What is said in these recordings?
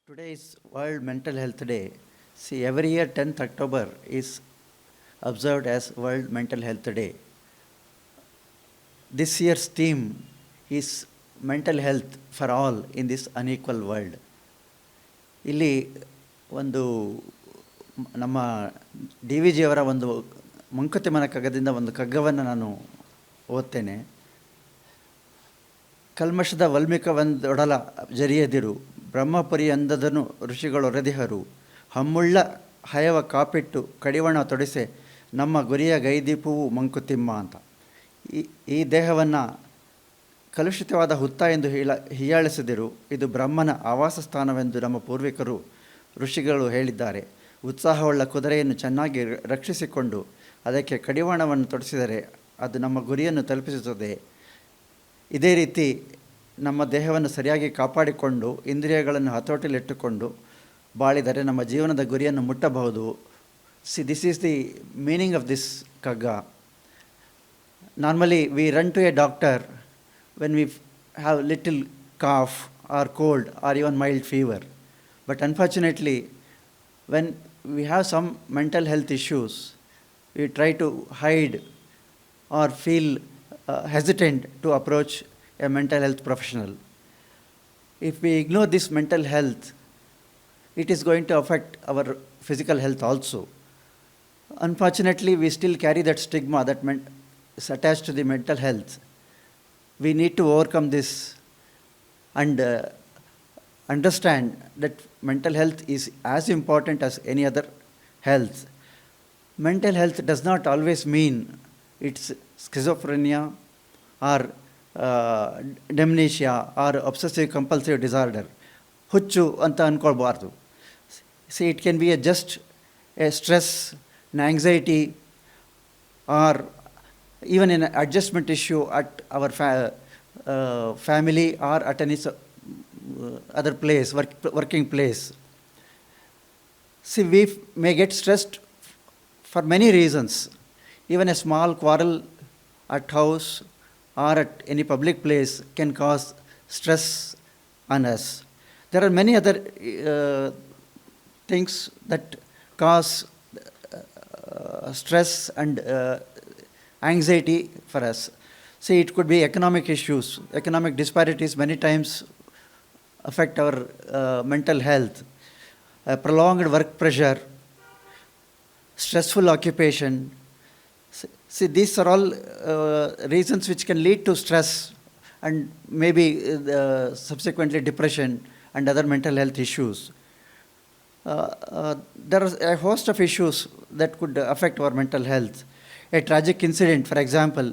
Today is World Mental Health Day. See, every year 10th October is observed as World Mental Health Day. This year's theme is mental health for all in this unequal world. ಇಲ್ಲಿ ಒಂದು ನಮ್ಮ D V ಜಿಯವರ ಒಂದು ಮಂಕುತಿಮ್ಮನ ಕಗ್ಗದಿಂದ ಒಂದು ಕಗ್ಗವನ್ನು ನಾನು ಓದ್ತೇನೆ. ಕಲ್ಮಶದ ವಲ್ಮಿಕವಂದೊಡಲ ಜರಿಯದಿರು ಬ್ರಹ್ಮಪುರಿ ಅಂದದನು ಋಷಿಗಳೊರೆದಿಹರು ಹಮ್ಮುಳ್ಳ ಹಯವ ಕಾಪಿಟ್ಟು ಕಡಿವಣ ತೊಡಿಸೆ ನಮ್ಮ ಗುರಿಯ ಗೈದೀಪುವು ಮಂಕುತಿಮ್ಮ ಅಂತ. ಈ ದೇಹವನ್ನು ಕಲುಷಿತವಾದ ಹುತ್ತ ಎಂದು ಹೀಯಾಳಿಸಿದಿರು, ಇದು ಬ್ರಹ್ಮನ ಆವಾಸ ಸ್ಥಾನವೆಂದು ನಮ್ಮ ಪೂರ್ವಿಕರು ಋಷಿಗಳು ಹೇಳಿದ್ದಾರೆ. ಉತ್ಸಾಹವುಳ್ಳ ಕುದುರೆಯನ್ನು ಚೆನ್ನಾಗಿ ರಕ್ಷಿಸಿಕೊಂಡು ಅದಕ್ಕೆ ಕಡಿವಾಣವನ್ನು ತೊಡಿಸಿದರೆ ಅದು ನಮ್ಮ ಗುರಿಯನ್ನು ತಲುಪಿಸುತ್ತದೆ. ಇದೇ ರೀತಿ ನಮ್ಮ ದೇಹವನ್ನು ಸರಿಯಾಗಿ ಕಾಪಾಡಿಕೊಂಡು ಇಂದ್ರಿಯಗಳನ್ನು ಹತೋಟಿಯಲ್ಲಿಟ್ಟುಕೊಂಡು ಬಾಳಿದರೆ ನಮ್ಮ ಜೀವನದ ಗುರಿಯನ್ನು ಮುಟ್ಟಬಹುದು. This is the meaning of this Kagga. Normally we run to a doctor when we have little cough or cold or even mild fever. But unfortunately, when we have some mental health issues, we try to hide or feel hesitant to approach a mental health professional. If we ignore this mental health, it is going to affect our physical health also. Unfortunately, we still carry that stigma that is attached to the mental health. We need to overcome this and understand that mental health is as important as any other health. Mental health does not always mean it's schizophrenia or dementia or obsessive compulsive disorder. ಹುಚ್ಚು ಅಂತ ಅಂದ್ಕೊಳ್ಬಾರ್ದು. It can be just a stress, an anxiety, or even an adjustment issue at our family or at any other place, working place. We may get stressed for many reasons. Even a small quarrel at house or at any public place can cause stress on us. There are many other things that cause stress and anxiety for us. It could be economic issues. Economic disparities many times affect our mental health. Prolonged work pressure, stressful occupation. These are all reasons which can lead to stress and maybe subsequently depression and other mental health issues. There are a host of issues that could affect our mental health. A tragic incident, for example,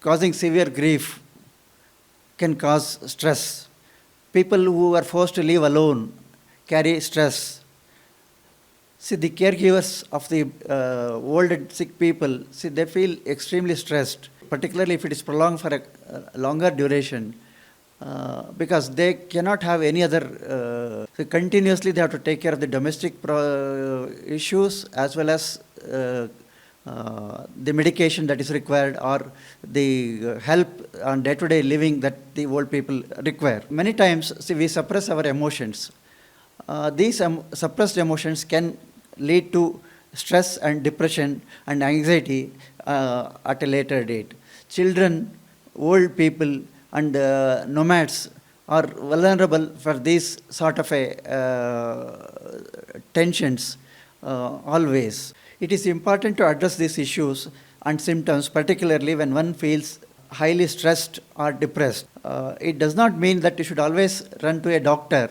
causing severe grief can cause stress. People who are forced to live alone carry stress. The caregivers of the old and sick people, they feel extremely stressed, particularly if it is prolonged for a longer duration, because they cannot have any other, continuously they have to take care of the domestic issues as well as the medication that is required or the help on day-to-day living that the old people require. Many times, we suppress our emotions. These suppressed emotions can lead to stress and depression and anxiety at a later date. Children, old people, and nomads are vulnerable for these sort of tensions always. It is important to address these issues and symptoms, particularly when one feels highly stressed or depressed. It does not mean that you should always run to a doctor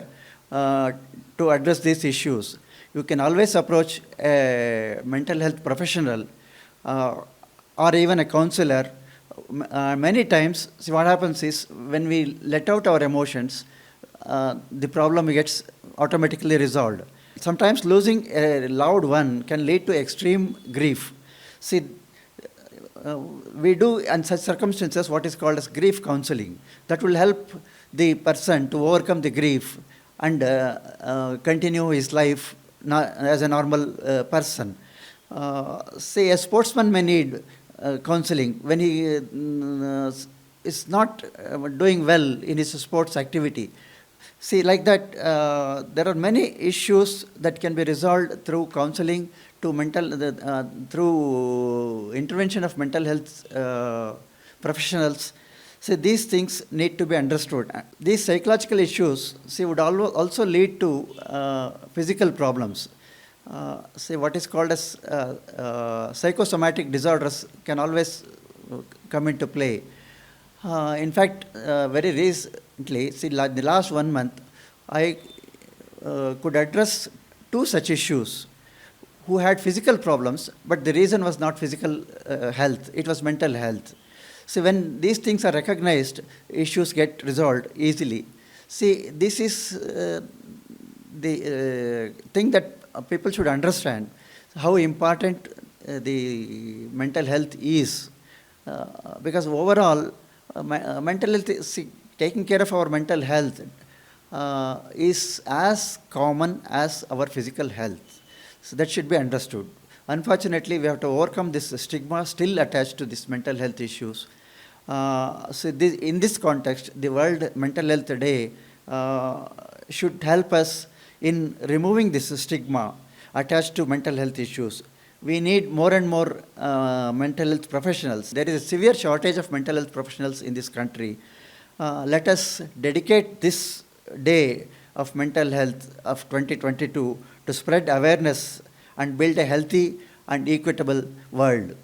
to address these issues. You can always approach a mental health professional or even a counselor. Many times, what happens is when we let out our emotions, the problem gets automatically resolved. Sometimes losing a loved one can lead to extreme grief. We do in such circumstances what is called as grief counseling. That will help the person to overcome the grief and continue his life as a normal person. A sportsman may need counseling when he is not doing well in his sports activity. See, like that, there are many issues that can be resolved through counseling, through intervention of mental health professionals. See, these things need to be understood. These psychological issues, see, would also lead to physical problems. See, what is called as psychosomatic disorders can always come into play. In fact, very recently, see, the last 1 month, I could address two such issues who had physical problems, but the reason was not physical health, it was mental health. So when these things are recognized, issues get resolved easily. See, this is the thing that people should understand, how important the mental health is. Because overall, mental health, taking care of our mental health is as common as our physical health. So that should be understood. Unfortunately, we have to overcome this stigma still attached to these mental health issues. In this context, the World Mental Health Day should help us in removing this stigma attached to mental health issues. We need more and more mental health professionals. There is a severe shortage of mental health professionals in this country. Let us dedicate this day of mental health of 2022 to spread awareness and build a healthy and equitable world.